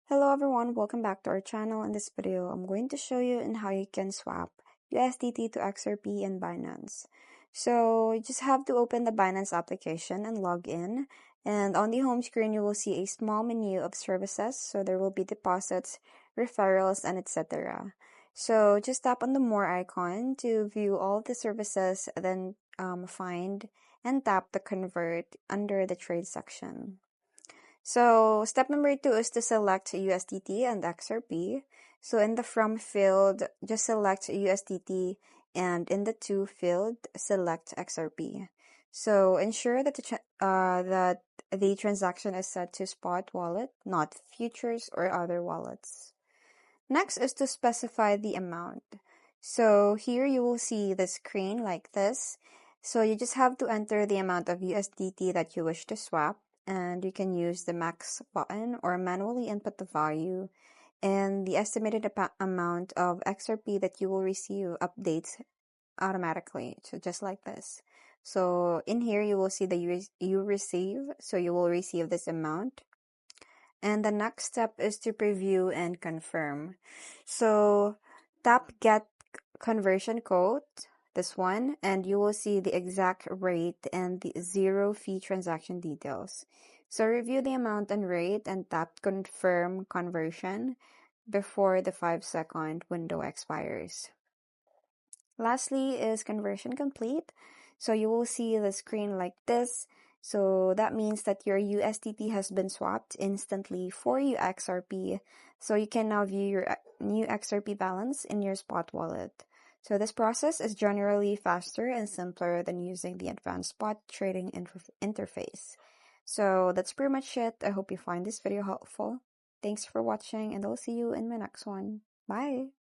Hello everyone, welcome back to our channel. In this video, I'm going to show you on how you can swap USDT to XRP in Binance. So you just have to open the Binance application and log in. And on the home screen, you will see a small menu of services. So there will be deposits, referrals, and etc. So just tap on the more icon to view all the services, then find and tap the convert under the trade section. So step number 2 is to select USDT and XRP. So in the from field, just select USDT, and in the to field, select XRP. So ensure that the transaction is set to spot wallet, not futures or other wallets. Next is to specify the amount. So here you will see the screen like this. So you just have to enter the amount of USDT that you wish to swap, and you can use the max button or manually input the value, and the estimated amount of XRP that you will receive updates automatically. So just like this. So in here you will see the you receive, so you will receive this amount. And the next step is to preview and confirm. So tap get conversion code, this one, and you will see the exact rate and the zero fee transaction details. So review the amount and rate and tap confirm conversion before the 5-second window expires. Lastly is conversion complete. So you will see the screen like this. So that means that your USDT has been swapped instantly for your XRP. So you can now view your new XRP balance in your spot wallet. So this process is generally faster and simpler than using the advanced spot trading interface. So that's pretty much it. I hope you find this video helpful. Thanks for watching, and I'll see you in my next one. Bye!